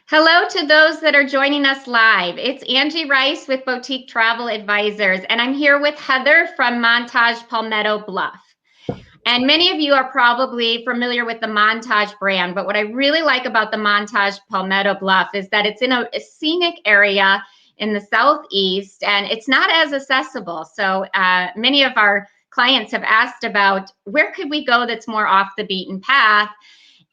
Hello to those that are joining us live. It's Angie Rice with Boutique Travel Advisors, and I'm here with Heather from Montage Palmetto Bluff. And many of you are probably familiar with the Montage brand, but what I really like about the Montage Palmetto Bluff is that it's in a scenic area in the southeast, and it's not as accessible. So many of our clients have asked about where could we go that's more off the beaten path.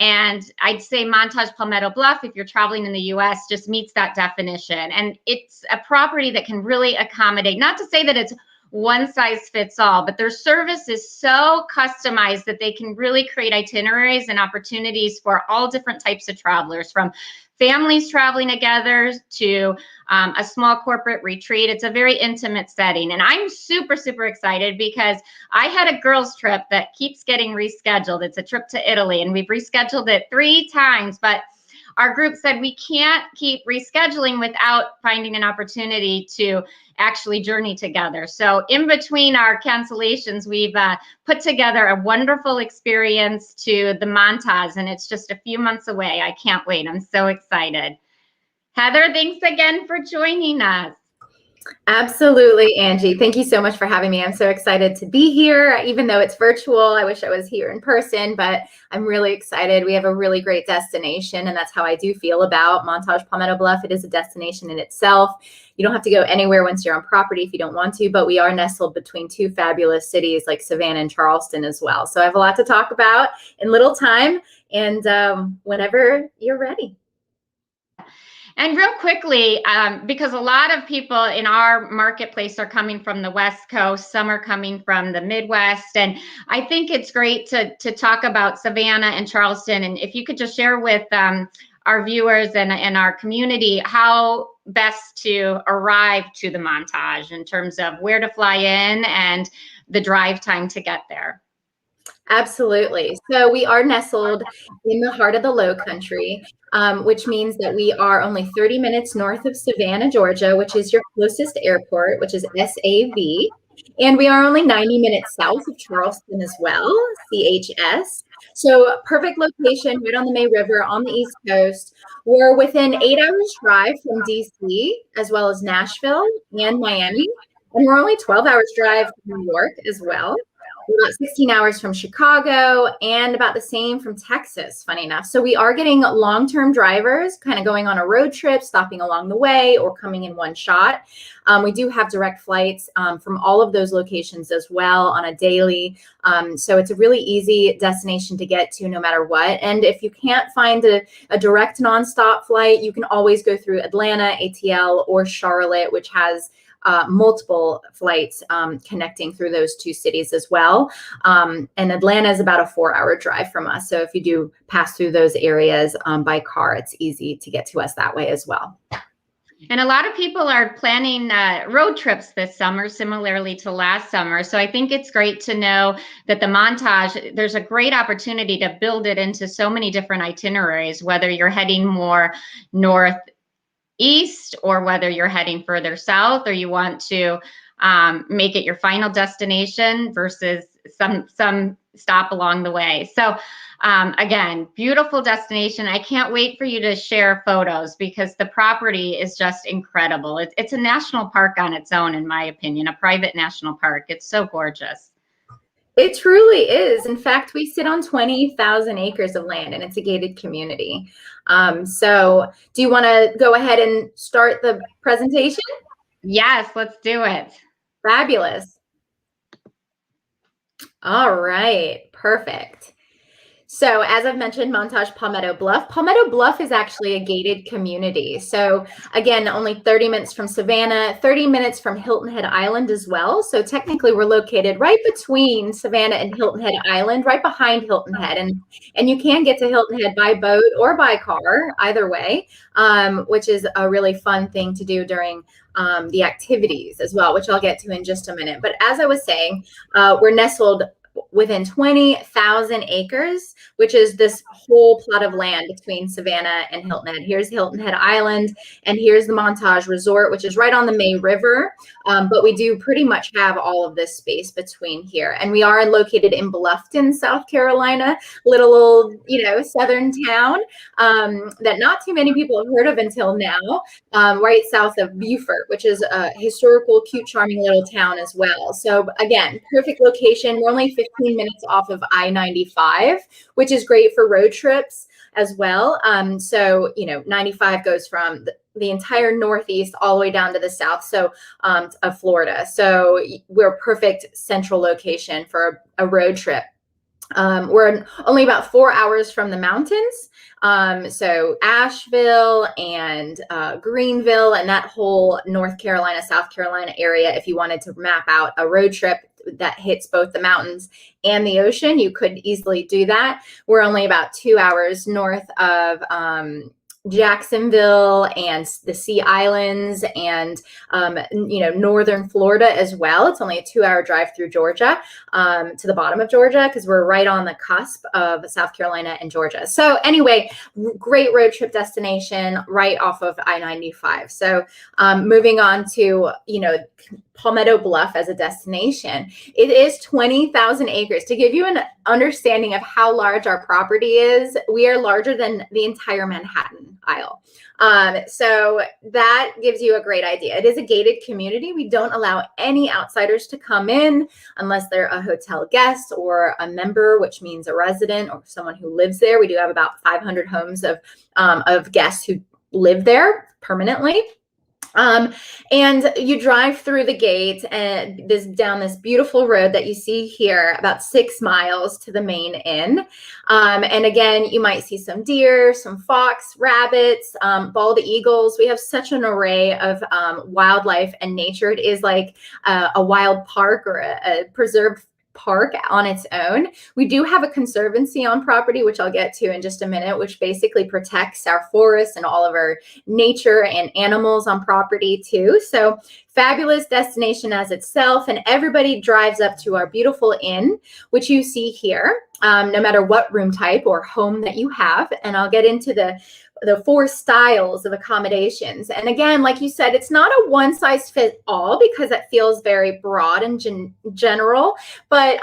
And I'd say Montage Palmetto Bluff, if you're traveling in the US, just meets that definition. And it's a property that can really accommodate, not to say that it's one size fits all, but their service is so customized that they can really create itineraries and opportunities for all different types of travelers, from families traveling together to a small corporate retreat. It's a very intimate setting. And I'm super, super excited because I had a girls trip that keeps getting rescheduled. It's a trip to Italy, and we've rescheduled it 3 times, but our group said we can't keep rescheduling without finding an opportunity to actually journey together. So in between our cancellations, we've put together a wonderful experience to the Montage, and it's just a few months away. I can't wait. I'm so excited. Heather, thanks again for joining us. Absolutely, Angie. Thank you so much for having me. I'm so excited to be here, even though it's virtual. I wish I was here in person, but I'm really excited. We have a really great destination, and that's how I do feel about Montage Palmetto Bluff. It is a destination in itself. You don't have to go anywhere once you're on property if you don't want to, but we are nestled between 2 fabulous cities like Savannah and Charleston as well. So I have a lot to talk about in little time, and whenever you're ready. And real quickly, because a lot of people in our marketplace are coming from the West Coast, some are coming from the Midwest, and I think it's great to talk about Savannah and Charleston. And if you could just share with our viewers and our community how best to arrive to the Montage in terms of where to fly in and the drive time to get there. Absolutely. So we are nestled in the heart of the Lowcountry, which means that we are only 30 minutes north of Savannah, Georgia, which is your closest airport, which is SAV. And we are only 90 minutes south of Charleston as well, CHS. So perfect location right on the May River on the East Coast. We're within 8 hours drive from DC, as well as Nashville and Miami. And we're only 12 hours drive from New York as well. We're about 16 hours from Chicago and about the same from Texas, funny enough. So we are getting long-term drivers kind of going on a road trip, stopping along the way, or coming in one shot. We do have direct flights from all of those locations as well on a daily. So it's a really easy destination to get to no matter what. And if you can't find a direct nonstop flight, you can always go through Atlanta, ATL, or Charlotte, which has multiple flights connecting through those 2 cities as well. And Atlanta is about a 4-hour drive from us. So if you do pass through those areas by car, it's easy to get to us that way as well. And a lot of people are planning road trips this summer, similarly to last summer. So I think it's great to know that the Montage, there's a great opportunity to build it into so many different itineraries, whether you're heading more northeast or whether you're heading further south, or you want to make it your final destination versus some stop along the way. So again, beautiful destination. I can't wait for you to share photos because the property is just incredible. It's a national park on its own, in my opinion, a private national park. It's so gorgeous. It truly is. In fact, we sit on 20,000 acres of land, and it's a gated community. So do you want to go ahead and start the presentation? Yes, let's do it. Fabulous. All right, perfect. So as I've mentioned, Montage Palmetto Bluff. Palmetto Bluff is actually a gated community. So again, only 30 minutes from Savannah, 30 minutes from Hilton Head Island as well. So technically we're located right between Savannah and Hilton Head Island, right behind Hilton Head. And you can get to Hilton Head by boat or by car, either way, which is a really fun thing to do during the activities as well, which I'll get to in just a minute. But as I was saying, we're nestled within 20,000 acres, which is this whole plot of land between Savannah and Hilton Head. Here's Hilton Head Island, and here's the Montage Resort, which is right on the May River. But we do pretty much have all of this space between here. And we are located in Bluffton, South Carolina, little old, southern town that not too many people have heard of until now, right south of Beaufort, which is a historical, cute, charming little town as well. So again, perfect location. We're only 15 minutes off of I-95, which is great for road trips as well. So 95 goes from the entire Northeast all the way down to the south, so of Florida. So we're a perfect central location for a road trip. We're only about 4 hours from the mountains. So Asheville and Greenville and that whole North Carolina, South Carolina area, if you wanted to map out a road trip that hits both the mountains and the ocean, you could easily do that. We're only about 2 hours north of Jacksonville and the Sea Islands and, northern Florida as well. It's only a 2-hour drive through Georgia to the bottom of Georgia because we're right on the cusp of South Carolina and Georgia. So anyway, great road trip destination right off of I-95. So moving on to, Palmetto Bluff as a destination. It is 20,000 acres. To give you an understanding of how large our property is, we are larger than the entire Manhattan Isle. So that gives you a great idea. It is a gated community. We don't allow any outsiders to come in unless they're a hotel guest or a member, which means a resident or someone who lives there. We do have about 500 homes of guests who live there permanently. And you drive through the gate and down this beautiful road that you see here, about 6 miles to the main inn. And again, you might see some deer, some fox, rabbits, bald eagles. We have such an array of wildlife and nature. It is like a wild park or a preserved park on its own. We do have a conservancy on property, which I'll get to in just a minute, which basically protects our forests and all of our nature and animals on property too. So fabulous destination as itself, and everybody drives up to our beautiful inn, which you see here, no matter what room type or home that you have. And I'll get into the 4 styles of accommodations. And again, like you said, it's not a one size fits all because it feels very broad and general, but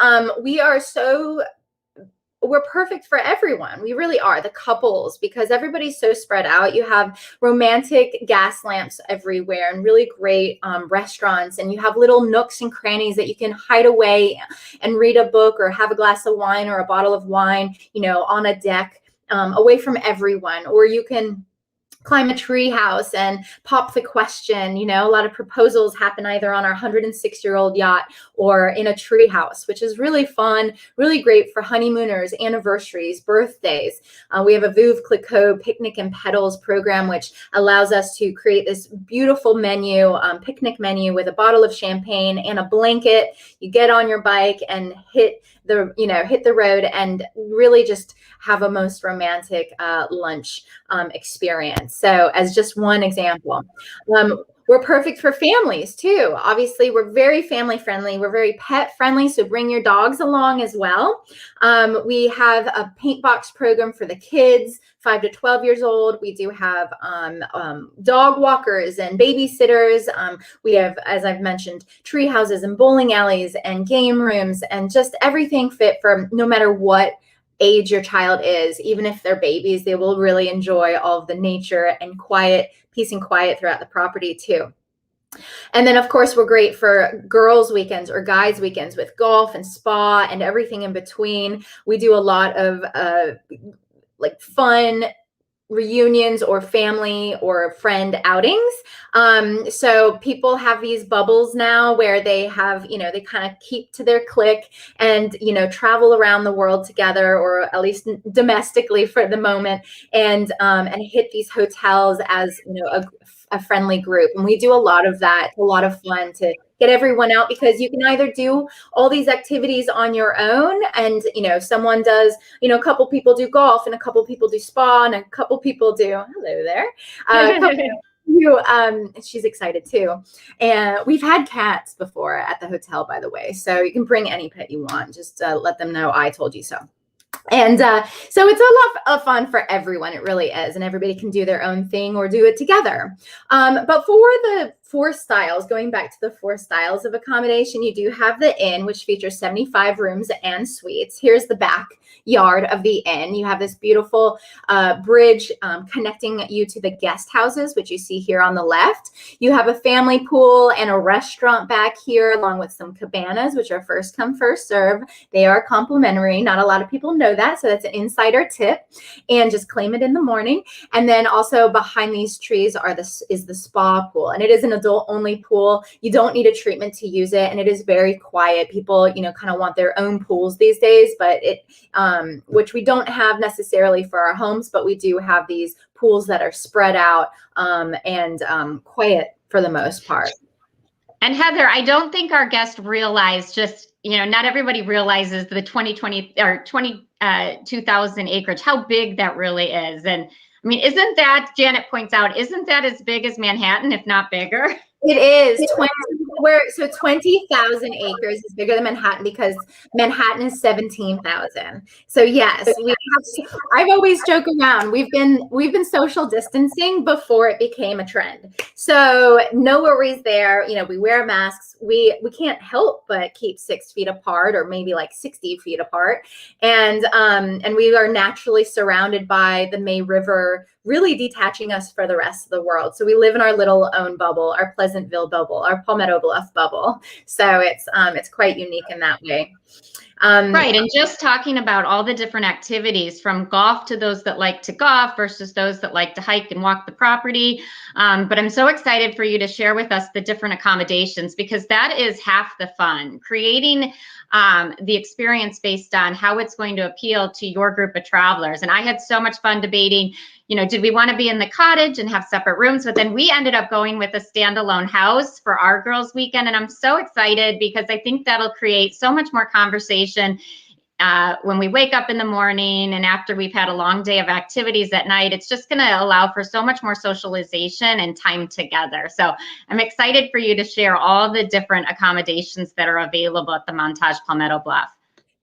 we're perfect for everyone. We really are. The couples, because everybody's so spread out. You have romantic gas lamps everywhere and really great restaurants. And you have little nooks and crannies that you can hide away and read a book or have a glass of wine or a bottle of wine, on a deck away from everyone. Or you can climb a tree house and pop the question. A lot of proposals happen either on our 106-year-old yacht or in a tree house, which is really fun, really great for honeymooners, anniversaries, birthdays. We have a Veuve Clicquot Picnic and Pedals program, which allows us to create this beautiful menu, picnic menu with a bottle of champagne and a blanket. You get on your bike and hit the road and really just have a most romantic lunch experience. So as just one example, we're perfect for families too. Obviously, we're very family friendly. We're very pet friendly. So bring your dogs along as well. We have a paint box program for the kids, 5 to 12 years old. We do have dog walkers and babysitters. We have, as I've mentioned, tree houses and bowling alleys and game rooms and just everything fit for no matter what age your child is. Even if they're babies, they will really enjoy all of the nature and peace and quiet throughout the property too. And then, of course, we're great for girls' weekends or guys' weekends with golf and spa and everything in between. We do a lot of fun reunions or family or friend outings. So people have these bubbles now where they have, they kind of keep to their clique and, travel around the world together, or at least domestically for the moment, and hit these hotels as, a friendly group. And we do a lot of that, a lot of fun to get everyone out, because you can either do all these activities on your own and, someone does, a couple people do golf and a couple people do spa and a couple people do, hello there, She's excited too. And we've had cats before at the hotel, by the way. So you can bring any pet you want. Just let them know I told you so. And so it's a lot of fun for everyone. It really is. And everybody can do their own thing or do it together. But for the 4 styles, going back to the 4 styles of accommodation, you do have the inn, which features 75 rooms and suites. Here's the backyard of the inn. You have this beautiful bridge connecting you to the guest houses, which you see here on the left. You have a family pool and a restaurant back here, along with some cabanas, which are first come, first serve. They are complimentary. Not a lot of people know that, so that's an insider tip. And just claim it in the morning. And then also behind these trees is the spa pool, and it is an adult-only pool. You don't need a treatment to use it, and it is very quiet. People, kind of want their own pools these days, but which we don't have necessarily for our homes, but we do have these pools that are spread out and quiet for the most part. And Heather, I don't think our guest realized not everybody realizes the 22,000 acreage, how big that really is. And I mean, Janet points out, isn't that as big as Manhattan, if not bigger? It is 20,000 acres is bigger than Manhattan, because Manhattan is 17,000. So yes, I've always joked around. We've been social distancing before it became a trend. So no worries there. We wear masks. We can't help but keep 6 feet apart, or maybe like 60 feet apart. And we are naturally surrounded by the May River, really detaching us for the rest of the world. So we live in our little own bubble, our Pleasantville bubble, our Palmetto Bluff bubble. So it's quite unique in that way. Right. And just talking about all the different activities, from golf to those that like to golf versus those that like to hike and walk the property. But I'm so excited for you to share with us the different accommodations, because that is half the fun, creating the experience based on how it's going to appeal to your group of travelers. And I had so much fun debating, did we want to be in the cottage and have separate rooms? But then we ended up going with a standalone house for our girls' weekend. And I'm so excited, because I think that'll create so much more conversation when we wake up in the morning, and after we've had a long day of activities at night. It's just going to allow for so much more socialization and time together. So I'm excited for you to share all the different accommodations that are available at the Montage Palmetto Bluff.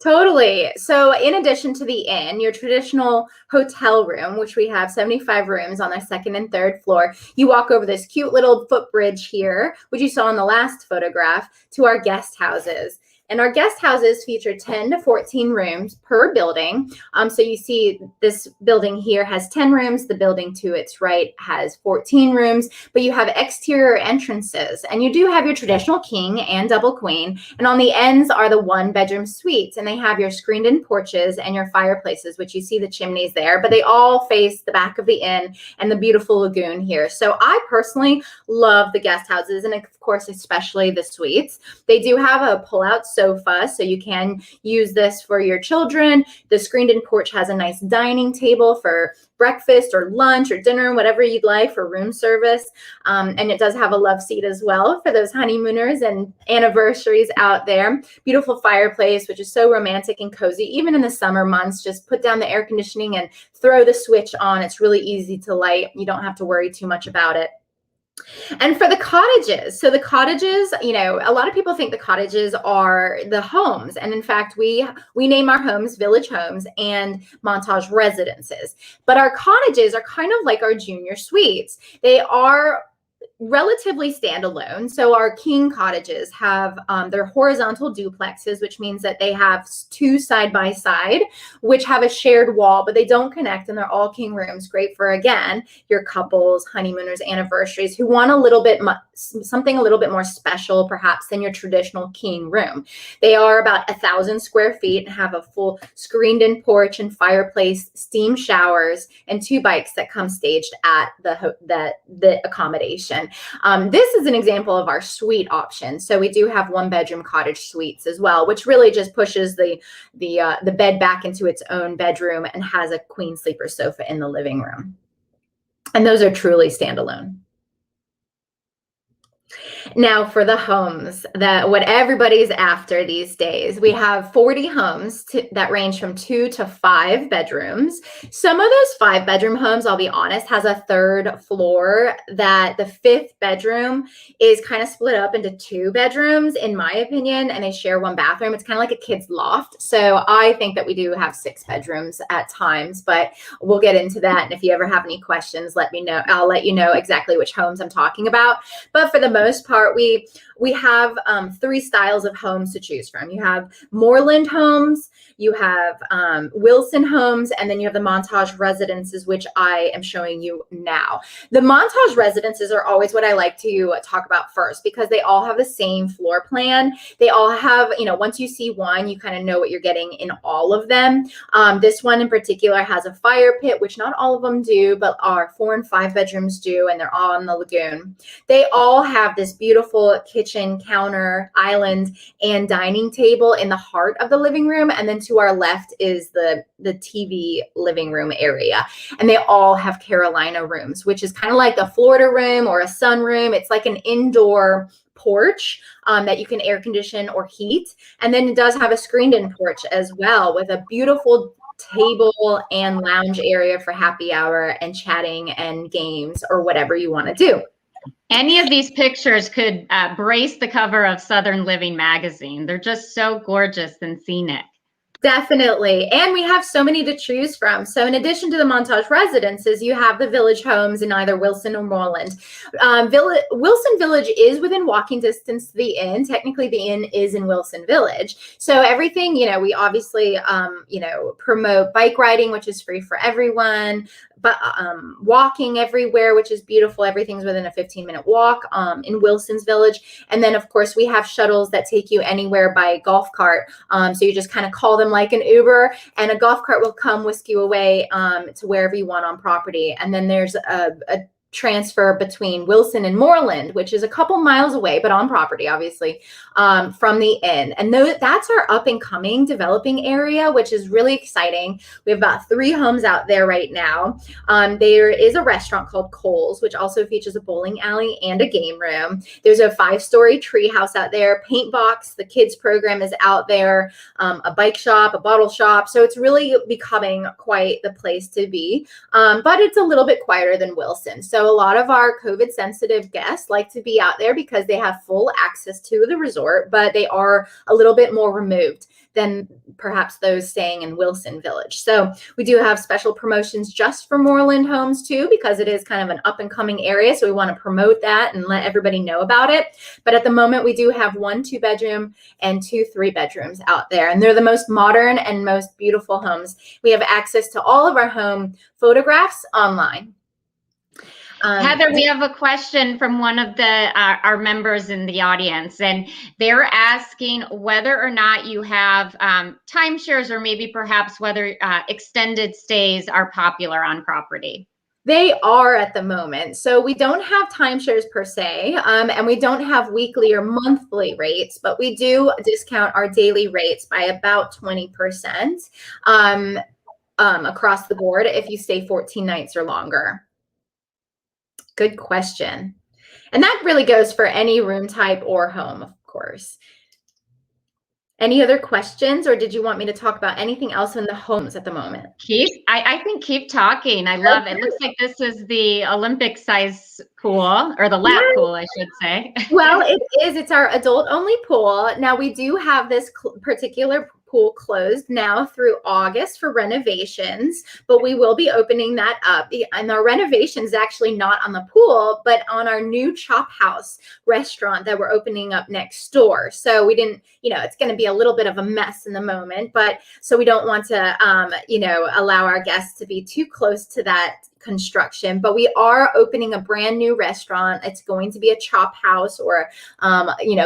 Totally. So in addition to the inn, your traditional hotel room, which we have 75 rooms on the 2nd and 3rd floor, you walk over this cute little footbridge here, which you saw in the last photograph, to our guest houses. And our guest houses feature 10 to 14 rooms per building. So you see this building here has 10 rooms. The building to its right has 14 rooms, but you have exterior entrances, and you do have your traditional king and double queen. And on the ends are the 1-bedroom suites, and they have your screened in porches and your fireplaces, which you see the chimneys there, but they all face the back of the inn and the beautiful lagoon here. So I personally love the guest houses, and of course, especially the suites. They do have a pull-out sofa, so you can use this for your children. The screened-in porch has a nice dining table for breakfast or lunch or dinner, whatever you'd like, for room service. And it does have a love seat as well for those honeymooners and anniversaries out there. Beautiful fireplace, which is so romantic and cozy. Even in the summer months, just put down the air conditioning and throw the switch on. It's really easy to light. You don't have to worry too much about it. And for the cottages, so the cottages, a lot of people think the cottages are the homes. And in fact, we name our homes Village Homes and Montage Residences. But our cottages are kind of like our junior suites. They are relatively standalone. So our king cottages have their horizontal duplexes, which means that they have 2 side by side, which have a shared wall, but they don't connect, and they're all king rooms. Great for, again, your couples, honeymooners, anniversaries who want something a little bit more special, perhaps, than your traditional king room. They are about 1,000 square feet and have a full screened-in porch and fireplace, steam showers, and 2 bikes that come staged at the accommodation. This is an example of our suite option. So we do have 1-bedroom cottage suites as well, which really just pushes the bed back into its own bedroom and has a queen sleeper sofa in the living room. And those are truly standalone. Now for the homes, what everybody's after these days, we have 40 homes that range from 2 to 5 bedrooms. Some of those 5-bedroom homes, I'll be honest, has a third floor that the 5th bedroom is kind of split up into 2 bedrooms, in my opinion, and they share 1 bathroom. It's kind of like a kid's loft. So I think that we do have 6 bedrooms at times, but we'll get into that. And if you ever have any questions, let me know. I'll let you know exactly which homes I'm talking about. But for the most part, we have 3 styles of homes to choose from. You have moorland homes, you have Wilson homes, and then you have the Montage residences, which I am showing you now. The Montage residences are always what I like to talk about first, because they all have the same floor plan. They all have, once you see one, you kind of know what you're getting in all of them. This one in particular has a fire pit, which not all of them do, but our 4 and 5 bedrooms do, and they're all on the lagoon. They all have this beautiful kitchen, counter, island, and dining table in the heart of the living room. And then to our left is the TV living room area. And they all have Carolina rooms, which is kind of like a Florida room or a sunroom. It's like an indoor porch that you can air condition or heat. And then it does have a screened-in porch as well, with a beautiful table and lounge area for happy hour and chatting and games or whatever you want to do. Any of these pictures could brace the cover of Southern Living magazine. They're just so gorgeous and scenic. Definitely. And we have so many to choose from. So in addition to the Montage residences, you have the village homes in either Wilson or Moreland. Wilson Village is within walking distance to the inn. Technically, the inn is in Wilson Village. So everything, we obviously, promote bike riding, which is free for everyone, but walking everywhere, which is beautiful. Everything's within a 15-minute walk in Wilson's Village. And then, of course, we have shuttles that take you anywhere by golf cart. So you just kind of call them like an Uber, and a golf cart will come whisk you away to wherever you want on property. And then there's a transfer between Wilson and Moreland, which is a couple miles away, but on property, obviously, from the inn. And that's our up and coming developing area, which is really exciting. We have about 3 homes out there right now. There is a restaurant called Cole's, which also features a bowling alley and a game room. There's a 5-story tree house out there, paint box, the kids program is out there, a bike shop, a bottle shop. So it's really becoming quite the place to be. But it's a little bit quieter than Wilson. So a lot of our COVID sensitive guests like to be out there because they have full access to the resort, but they are a little bit more removed than perhaps those staying in Wilson Village. So we do have special promotions just for Moreland homes too, because it is kind of an up and coming area. So we want to promote that and let everybody know about it. But at the moment, we do have 1 2-bedroom and 2 3-bedrooms out there. And they're the most modern and most beautiful homes. We have access to all of our home photographs online. Heather, we have a question from one of our members in the audience, and they're asking whether or not you have timeshares, or maybe perhaps whether extended stays are popular on property. They are at the moment. So we don't have timeshares per se, and we don't have weekly or monthly rates, but we do discount our daily rates by about 20% across the board if you stay 14 nights or longer. Good question. And that really goes for any room type or home, of course. Any other questions, or did you want me to talk about anything else in the homes at the moment? I think keep talking. I love it. It looks like this is the Olympic size pool, or the lap pool, I should say. Well, it is. It's our adult only pool. Now we do have this particular pool closed now through August for renovations, but we will be opening that up. And our renovation is actually not on the pool, but on our new Chop House restaurant that we're opening up next door. So we didn't, it's going to be a little bit of a mess in the moment, but so we don't want to, allow our guests to be too close to that construction, but we are opening a brand new restaurant. It's going to be a chop house, or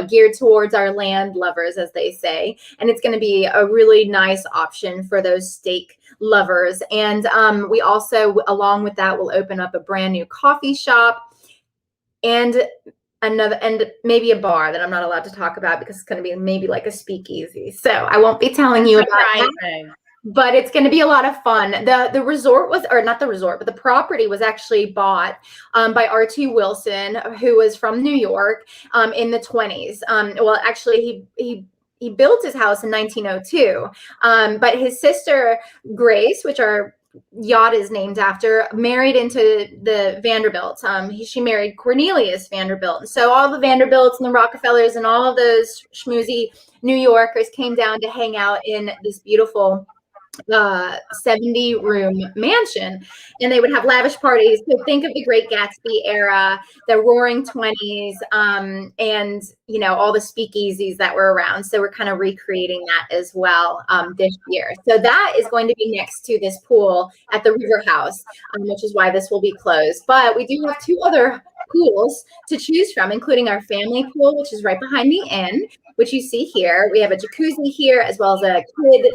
geared towards our land lovers, as they say, and it's going to be a really nice option for those steak lovers. And we also, along with that, will open up a brand new coffee shop and maybe a bar that I'm not allowed to talk about because it's going to be maybe like a speakeasy. So I won't be telling you about that. but it's going to be a lot of fun. The resort was, or not the resort, but the property was actually bought by R.T. Wilson, who was from New York in the 20s. Well, actually, he built his house in 1902, but his sister Grace, which our yacht is named after, married into the Vanderbilts. She married Cornelius Vanderbilt. So all the Vanderbilts and the Rockefellers and all of those schmoozy New Yorkers came down to hang out in this beautiful 70-room mansion, and they would have lavish parties. So think of the Great Gatsby era, the Roaring 20s, and all the speakeasies that were around. So we're kind of recreating that as well this year. So that is going to be next to this pool at the River House, which is why this will be closed. But we do have 2 other pools to choose from, including our family pool, which is right behind the inn, which you see here. We have a jacuzzi here, as well as a kid,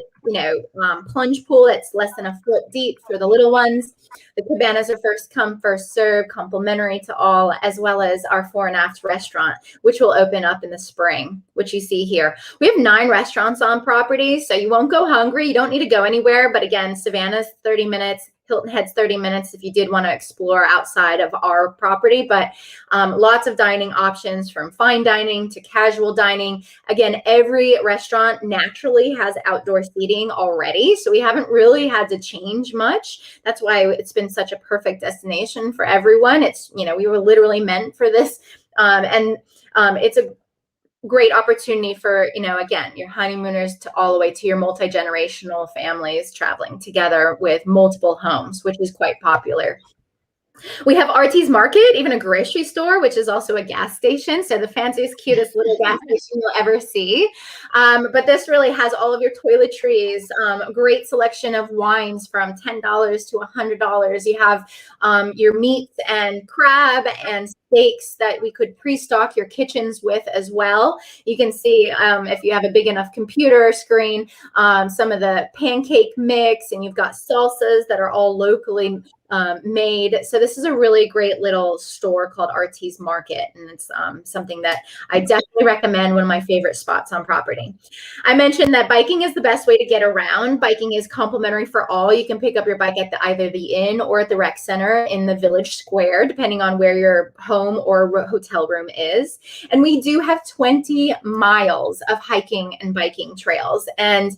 plunge pool. It's less than a foot deep for the little ones. The cabanas are first come, first serve, complimentary to all, as well as our fore and aft restaurant, which will open up in the spring, which you see here. We have 9 restaurants on property, so you won't go hungry. You don't need to go anywhere. But again, Savannah's 30 minutes. Hilton Head's 30 minutes if you did want to explore outside of our property, but lots of dining options, from fine dining to casual dining. Again, every restaurant naturally has outdoor seating already, so we haven't really had to change much. That's why it's been such a perfect destination for everyone. It's, we were literally meant for this, and it's a great opportunity for, again, your honeymooners to all the way to your multi-generational families traveling together with multiple homes, which is quite popular. We have RT's Market, even a grocery store, which is also a gas station. So the fanciest, cutest little gas station you'll ever see. But this really has all of your toiletries, a great selection of wines from $10 to $100. You have your meats and crab and steaks that we could pre-stock your kitchens with as well. You can see if you have a big enough computer screen, some of the pancake mix, and you've got salsas that are all locally made. So this is a really great little store called RT's Market, and it's something that I definitely recommend, one of my favorite spots on property. I mentioned that biking is the best way to get around. Biking is complimentary for all. You can pick up your bike at either the inn or at the rec center in the village square, depending on where your home or hotel room is. And we do have 20 miles of hiking and biking trails, and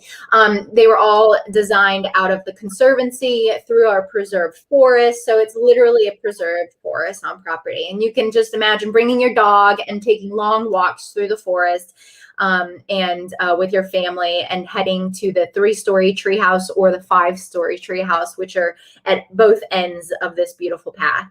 they were all designed out of the Conservancy through our preserved forest. So it's literally a preserved forest on property. And you can just imagine bringing your dog and taking long walks through the forest with your family, and heading to the 3-story treehouse or the 5-story treehouse, which are at both ends of this beautiful path.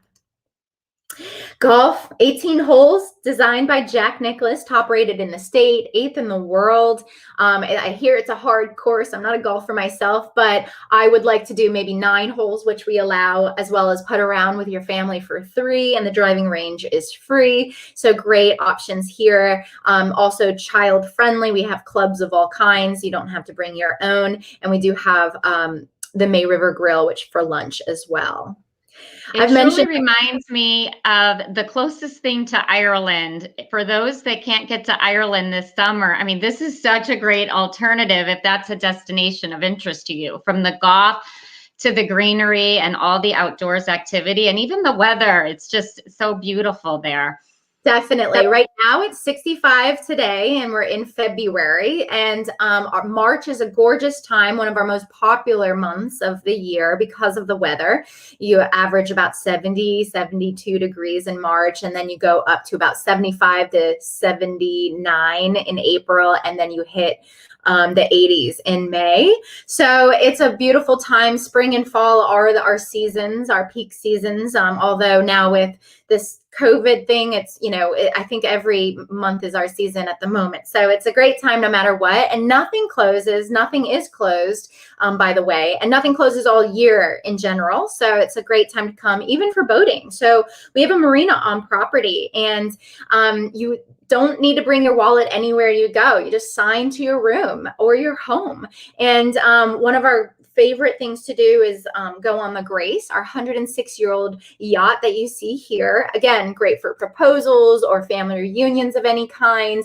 Golf, 18 holes, designed by Jack Nicklaus, top rated in the state, 8th in the world. I hear it's a hard course. I'm not a golfer myself, but I would like to do maybe 9 holes, which we allow, as well as putt around with your family for 3, and the driving range is free. So great options here. Also child friendly. We have clubs of all kinds. You don't have to bring your own. And we do have the May River Grill, which for lunch as well. It truly reminds me of the closest thing to Ireland. For those that can't get to Ireland this summer, I mean, this is such a great alternative if that's a destination of interest to you, from the golf to the greenery and all the outdoors activity, and even the weather. It's just so beautiful there. Definitely. Right now it's 65 today, and we're in February, and our March is a gorgeous time, one of our most popular months of the year because of the weather. You average about 70, 72 degrees in March, and then you go up to about 75 to 79 in April, and then you hit the 80s in May. So it's a beautiful time. Spring and fall are our seasons, our peak seasons. Although now with this COVID thing, it's, I think every month is our season at the moment. So it's a great time no matter what. And nothing closes. Nothing is closed, by the way. And nothing closes all year in general. So it's a great time to come, even for boating. So we have a marina on property, and you don't need to bring your wallet anywhere you go. You just sign to your room or your home. And one of our favorite things to do is go on the Grace, our 106-year-old yacht that you see here. Again, great for proposals or family reunions of any kind,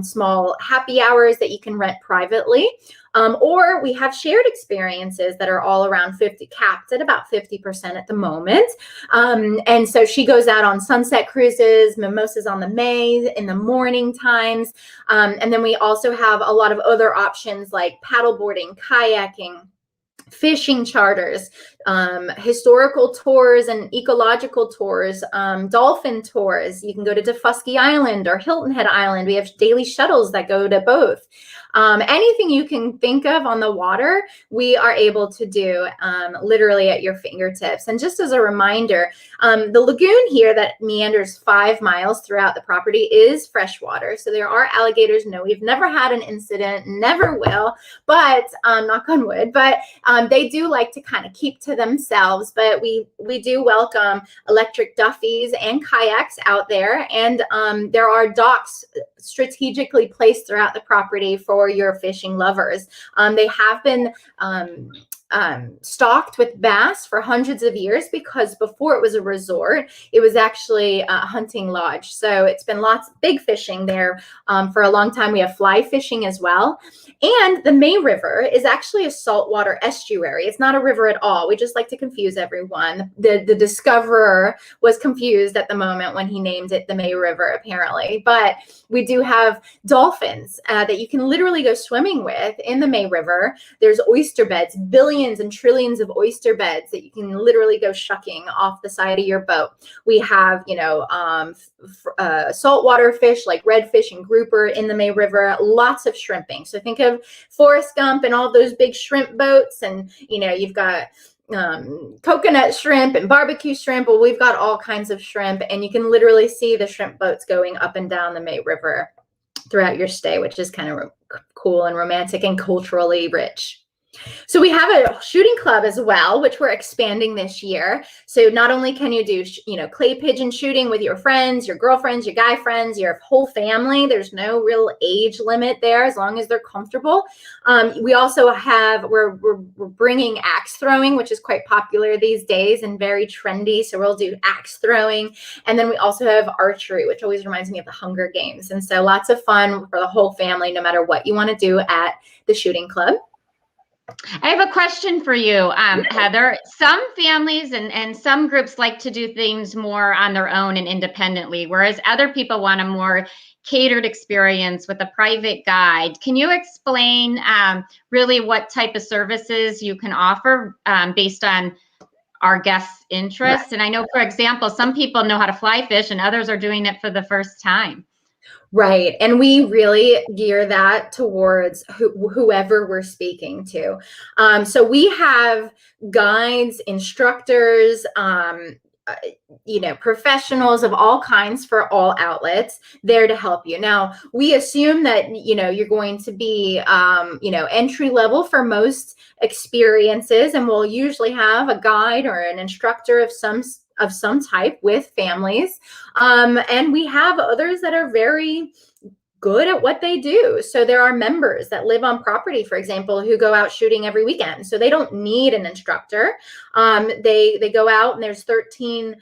small happy hours that you can rent privately. Or we have shared experiences that are all around 50, capped at about 50% at the moment. And so she goes out on sunset cruises, mimosas on the May in the morning times. And then we also have a lot of other options like paddleboarding, kayaking, fishing charters, historical tours and ecological tours, dolphin tours. You can go to Defusky Island or Hilton Head Island. We have daily shuttles that go to both. Anything you can think of on the water, we are able to do literally at your fingertips. And just as a reminder, the lagoon here that meanders 5 miles throughout the property is freshwater. So there are alligators. No, we've never had an incident, never will, but knock on wood, but they do like to kind of keep to themselves. But we do welcome electric duffies and kayaks out there. And there are docks strategically placed throughout the property for your fishing lovers. They have been stocked with bass for hundreds of years, because before it was a resort, it was actually a hunting lodge. So it's been lots of big fishing there for a long time. We have fly fishing as well. And the May River is actually a saltwater estuary. It's not a river at all. We just like to confuse everyone. The discoverer was confused at the moment when he named it the May River, apparently. But we do have dolphins that you can literally go swimming with in the May River. There's oyster beds, billions and trillions of oyster beds that you can literally go shucking off the side of your boat. We have, saltwater fish like redfish and grouper in the May River, lots of shrimping. So think of Forrest Gump and all those big shrimp boats, and you've got coconut shrimp and barbecue shrimp. Well, we've got all kinds of shrimp, and you can literally see the shrimp boats going up and down the May River throughout your stay, which is kind of cool and romantic and culturally rich. So we have a shooting club as well, which we're expanding this year. So not only can you do, clay pigeon shooting with your friends, your girlfriends, your guy friends, your whole family. There's no real age limit there as long as they're comfortable. We also have, we're bringing axe throwing, which is quite popular these days and very trendy. So we'll do axe throwing. And then we also have archery, which always reminds me of the Hunger Games. And so lots of fun for the whole family, no matter what you want to do at the shooting club. I have a question for you, Heather. Some families and some groups like to do things more on their own and independently, whereas other people want a more catered experience with a private guide. Can you explain really what type of services you can offer based on our guests' interests? And I know, for example, some people know how to fly fish and others are doing it for the first time. Right. And we really gear that towards whoever we're speaking to. So we have guides, instructors, professionals of all kinds for all outlets there to help you. Now, we assume that, you're going to be, entry level for most experiences, and we'll usually have a guide or an instructor of some type with families. And we have others that are very good at what they do. So there are members that live on property, for example, who go out shooting every weekend. So they don't need an instructor. They go out, and there's 13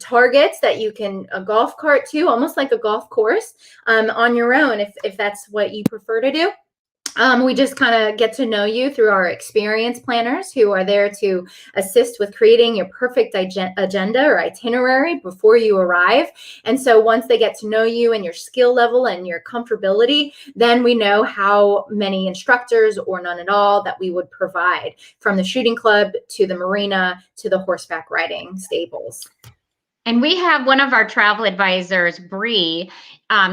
targets that you can a golf cart to, almost like a golf course, on your own, if that's what you prefer to do. We just kind of get to know you through our experience planners who are there to assist with creating your perfect agenda or itinerary before you arrive. And so once they get to know you and your skill level and your comfortability, then we know how many instructors or none at all that we would provide, from the shooting club to the marina to the horseback riding stables. And we have one of our travel advisors, Bree,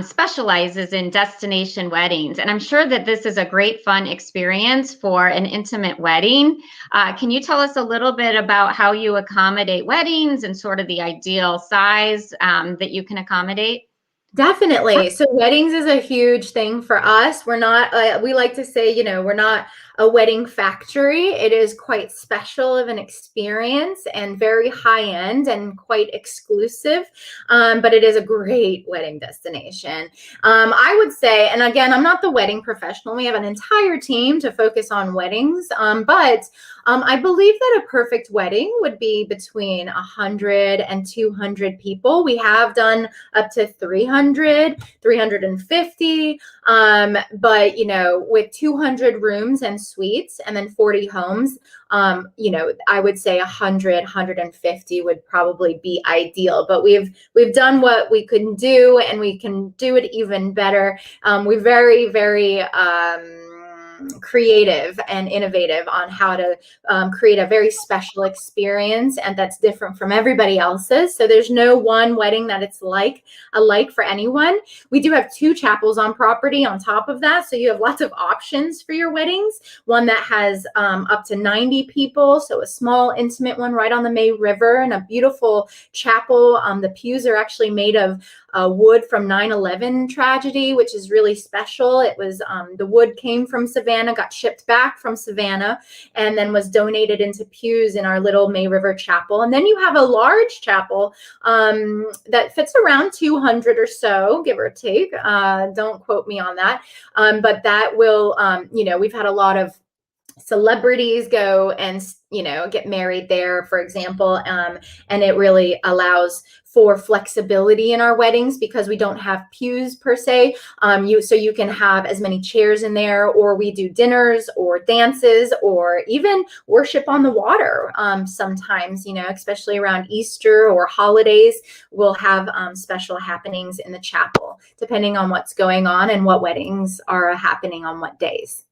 specializes in destination weddings. And I'm sure that this is a great fun experience for an intimate wedding. Can you tell us a little bit about how you accommodate weddings and sort of the ideal size that you can accommodate? Definitely. So weddings is a huge thing for us. We're not, we like to say, you know, we're not a wedding factory. It is quite special of an experience and very high end and quite exclusive. But it is a great wedding destination. I would say, and again, I'm not the wedding professional. We have an entire team to focus on weddings. But I believe that a perfect wedding would be between 100 and 200 people. We have done up to 300, 350. But, you know, with 200 rooms and suites and then 40 homes, you know, I would say 100, 150 would probably be ideal. But we've done what we can do, and we can do it even better. We're very, very creative and innovative on how to create a very special experience, and that's different from everybody else's. So there's no one wedding that it's alike for anyone. We do have 2 chapels on property on top of that, so you have lots of options for your weddings. One that has up to 90 people, so a small intimate one right on the May River, and a beautiful chapel. The pews are actually made of wood from 9/11 tragedy, which is really special. It was the wood came from Savannah, got shipped back from Savannah, and then was donated into pews in our little May River chapel. And then you have a large chapel that fits around 200 or so, give or take. Don't quote me on that. But that will, you know, we've had a lot of celebrities go and, you know, get married there, for example. And it really allows for flexibility in our weddings because we don't have pews per se. So you can have as many chairs in there, or we do dinners or dances or even worship on the water. Sometimes, you know, especially around Easter or holidays, we'll have special happenings in the chapel, depending on what's going on and what weddings are happening on what days.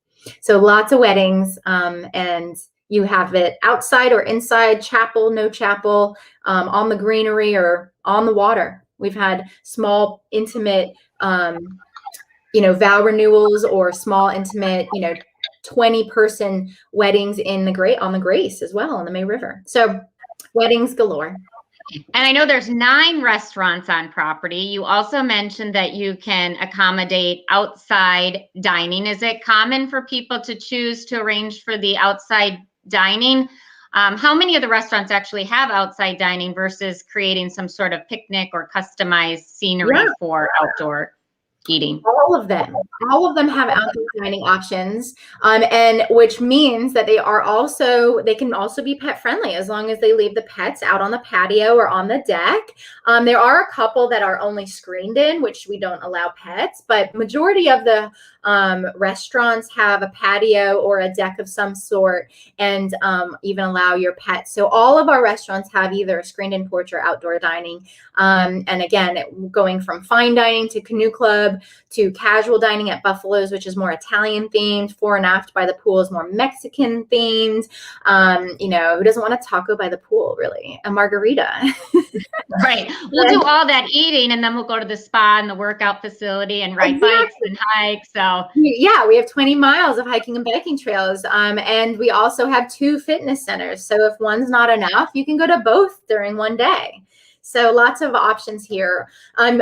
So lots of weddings, and you have it outside or inside, chapel, no chapel, on the greenery or on the water. We've had small, intimate, you know, vow renewals or small, intimate, you know, 20-person weddings on the Grace as well on the May River. So weddings galore. And I know there's 9 restaurants on property. You also mentioned that you can accommodate outside dining. Is it common for people to choose to arrange for the outside dining? How many of the restaurants actually have outside dining versus creating some sort of picnic or customized scenery for outdoor eating? All of them have outdoor dining options, and which means that they can also be pet friendly as long as they leave the pets out on the patio or on the deck. There are a couple that are only screened in, which we don't allow pets, but majority of the restaurants have a patio or a deck of some sort, and even allow your pets. So all of our restaurants have either a screened in porch or outdoor dining. And again, going from fine dining to canoe club to casual dining at Buffalo's, which is more Italian themed. Fore and Aft by the Pool is more Mexican themed. You know, who doesn't want a taco by the pool, really? A margarita. Right. We'll do all that eating, and then we'll go to the spa and the workout facility and ride bikes and hike. So yeah, we have 20 miles of hiking and biking trails. And we also have 2 fitness centers. So if one's not enough, you can go to both during one day. So lots of options here.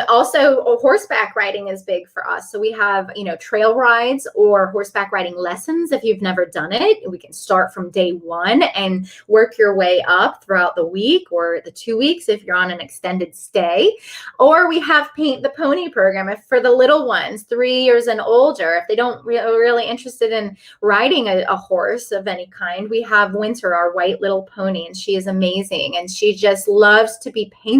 Also, horseback riding is big for us. So we have, you know, trail rides or horseback riding lessons. If you've never done it, we can start from day 1 and work your way up throughout the week or the 2 weeks if you're on an extended stay. Or we have Paint the Pony program for the little ones, 3 years and older. If they don't really interested in riding a horse of any kind, we have Winter, our white little pony, and she is amazing. And she just loves to be painted,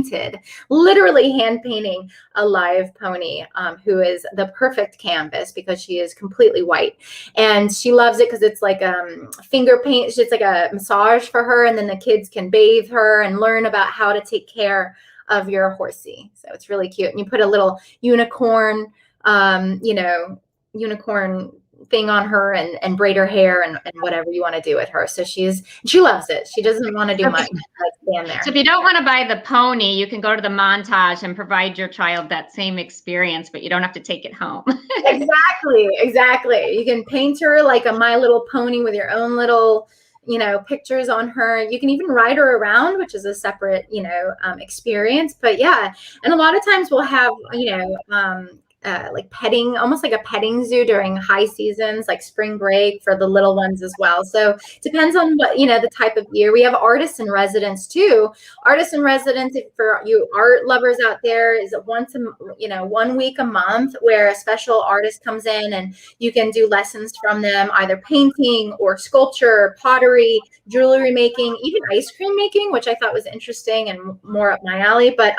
literally hand painting a live pony, who is the perfect canvas because she is completely white, and she loves it because it's like finger paint. It's like a massage for her, and then the kids can bathe her and learn about how to take care of your horsey. So it's really cute. And you put a little unicorn, you know, unicorn thing on her and braid her hair and whatever you want to do with her. So she loves it. She doesn't want to do much. Stand there. So if you don't want to buy the pony, you can go to the Montage and provide your child that same experience, but you don't have to take it home. Exactly. You can paint her like a My Little Pony with your own little, pictures on her. You can even ride her around, which is a separate, experience. But yeah, and a lot of times we'll have, like petting, almost like a petting zoo during high seasons, like spring break for the little ones as well. So it depends on what, the type of year. We have artists in residence too. Artists in residence, for you art lovers out there, is once 1 week a month where a special artist comes in and you can do lessons from them, either painting or sculpture, pottery, jewelry making, even ice cream making, which I thought was interesting and more up my alley. But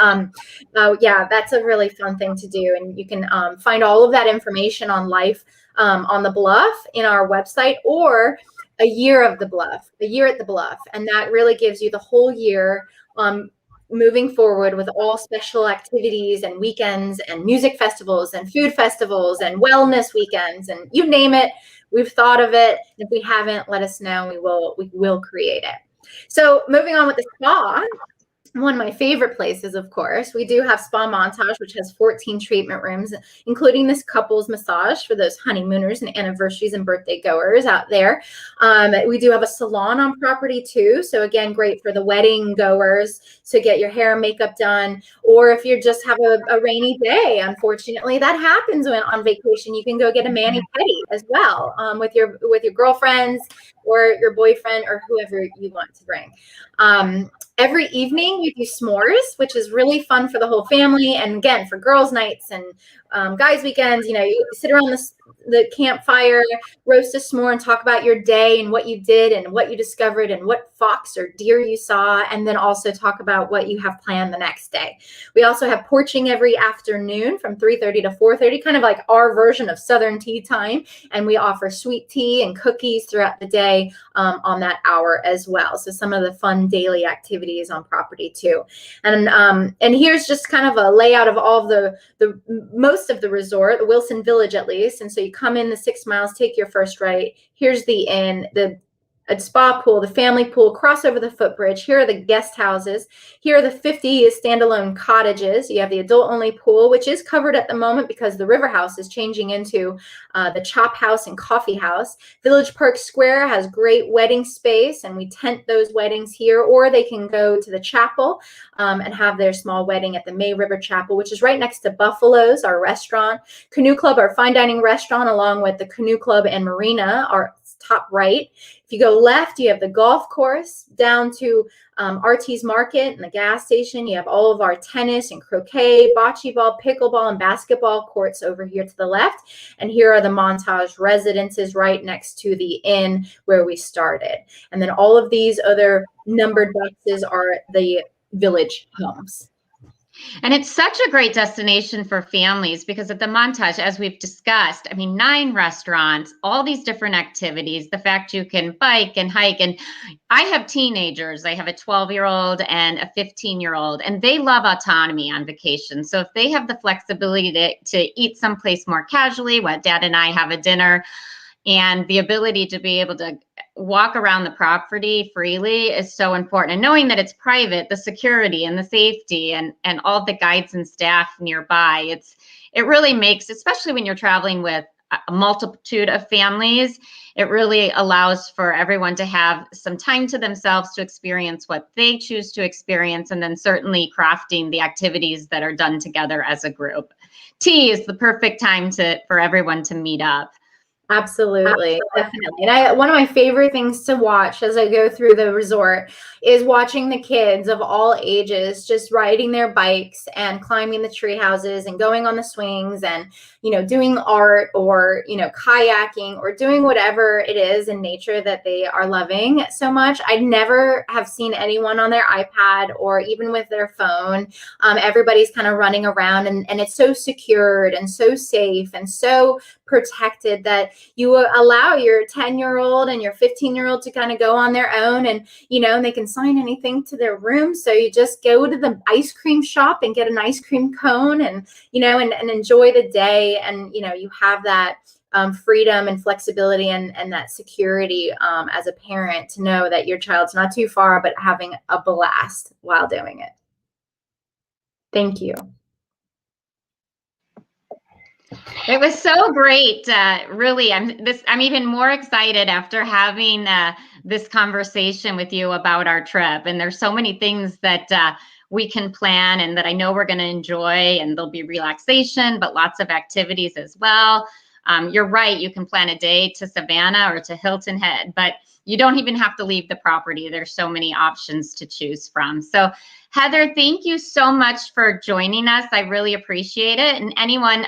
yeah, that's a really fun thing to do. And you can find all of that information on life on the Bluff in our website, or a year at the Bluff. And that really gives you the whole year moving forward with all special activities and weekends and music festivals and food festivals and wellness weekends, and you name it, we've thought of it. If we haven't, let us know. We will create it. So moving on with the spa. One of my favorite places, of course, we do have Spa Montage, which has 14 treatment rooms, including this couples massage for those honeymooners and anniversaries and birthday goers out there. We do have a salon on property too. So again, great for the wedding goers to get your hair and makeup done. Or if you just have a rainy day, unfortunately, that happens when on vacation, you can go get a mani-pedi as well with your girlfriends or your boyfriend or whoever you want to bring. Every evening we do s'mores, which is really fun for the whole family. And again, for girls' nights and guys' weekends, you sit around the campfire, roast a s'more, and talk about your day and what you did and what you discovered and what fox or deer you saw, and then also talk about what you have planned the next day. We also have porching every afternoon from 3:30 to 4:30, kind of like our version of Southern tea time. And we offer sweet tea and cookies throughout the day on that hour as well. So some of the fun daily activities on property too. And here's just kind of a layout of all of the most of the resort, the Wilson Village at least. And so you come in the 6 miles, take your first right. Here's the inn, a spa pool, the family pool, cross over the footbridge. Here are the guest houses. Here are the 50 standalone cottages. You have the adult-only pool, which is covered at the moment because the River House is changing into the Chop House and Coffee House. Village Park Square has great wedding space, and we tent those weddings here, or they can go to the chapel and have their small wedding at the May River Chapel, which is right next to Buffalo's, our restaurant. Canoe Club, our fine dining restaurant, along with the Canoe Club and Marina, are top right. If you go left, you have the golf course down to RT's Market and the gas station. You have all of our tennis and croquet, bocce ball, pickleball, and basketball courts over here to the left. And here are the Montage residences right next to the inn where we started. And then all of these other numbered boxes are the village homes. And it's such a great destination for families because at the Montage, as we've discussed, 9 restaurants, all these different activities, the fact you can bike and hike. And I have teenagers. I have a 12-year-old and a 15-year-old, and they love autonomy on vacation. So if they have the flexibility to eat someplace more casually, while Dad and I have a dinner, and the ability to be able to walk around the property freely is so important. And knowing that it's private, the security and the safety and all the guides and staff nearby, it really makes, especially when you're traveling with a multitude of families, it really allows for everyone to have some time to themselves to experience what they choose to experience, and then certainly crafting the activities that are done together as a group. Tea is the perfect time for everyone to meet up. Absolutely, definitely. And one of my favorite things to watch as I go through the resort is watching the kids of all ages just riding their bikes and climbing the tree houses and going on the swings and, doing art or, kayaking or doing whatever it is in nature that they are loving so much. I never have seen anyone on their iPad or even with their phone. Everybody's kind of running around and it's so secured and so safe and so protected that you allow your 10-year-old and your 15-year-old to kind of go on their own and, and they can sign anything to their room. So you just go to the ice cream shop and get an ice cream cone and, and enjoy the day. And, you have that freedom and flexibility and that security as a parent to know that your child's not too far, but having a blast while doing it. Thank you. It was so great. Really, I'm even more excited after having this conversation with you about our trip. And there's so many things that we can plan and that I know we're going to enjoy, and there'll be relaxation, but lots of activities as well. You're right. You can plan a day to Savannah or to Hilton Head, but you don't even have to leave the property. There's so many options to choose from. So Heather, thank you so much for joining us. I really appreciate it. And anyone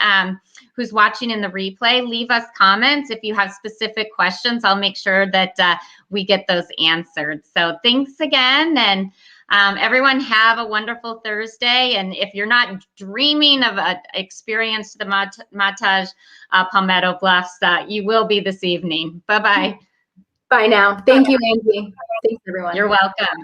who's watching in the replay, leave us comments if you have specific questions. I'll make sure that we get those answered. So thanks again. And everyone have a wonderful Thursday. And if you're not dreaming of an experience to the Montage Palmetto Bluffs, you will be this evening. Bye-bye. Bye now. Thank you, Angie. Thanks, everyone. You're welcome.